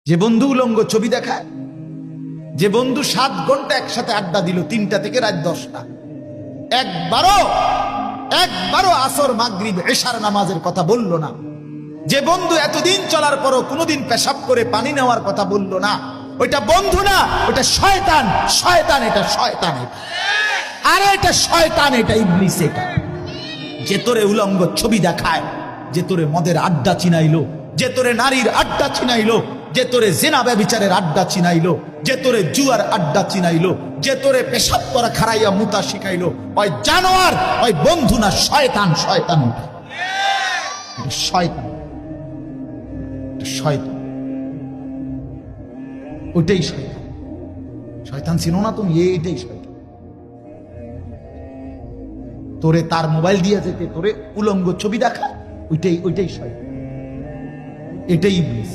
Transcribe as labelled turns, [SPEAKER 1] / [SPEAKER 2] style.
[SPEAKER 1] যে বন্ধু উলঙ্গ ছবি দেখায়, যে বন্ধু 7 ঘন্টা একসাথে আড্ডা দিল 3টা থেকে রাত 10টা, একবারও আসর মাগরিব এশার নামাজের কথা বলল না, যে বন্ধু এতদিন চলার পরও কোনোদিন পেশাব করে পানি নেওয়ার কথা বলল না, ওইটা বন্ধু না, ওটা শয়তান। শয়তান এটা, শয়তান এটা, আরে এটা শয়তান, এটা ইবলিস এটা। যে তোরে উলঙ্গ ছবি দেখায়, যে তোরে মদের আড্ডা চিনাইলো, যে তোরে নারীর আড্ডা চিনাইলো, যে তোরে জিনা ব্যভিচারের আড্ডা চিনাইলো, যে তোরে জুয়ার আড্ডা চিনাইলো, যে তোরে পেশাব করা খারাইয়া মুতা শিখাইলো, ওই জানোয়ার, ওই বন্ধু না, শয়তান। শয়তান ওটা, এটা শয়তান, এটা শয়তান, ওইটাই শয়তান। শয়তান চিনো না তুমি? এইটাই শয়তান। তোরে তার মোবাইল দিয়ে যেতে তোরে উলঙ্গ ছবি দেখা, ওইটাই শয়তান, এটাই ইবলিস।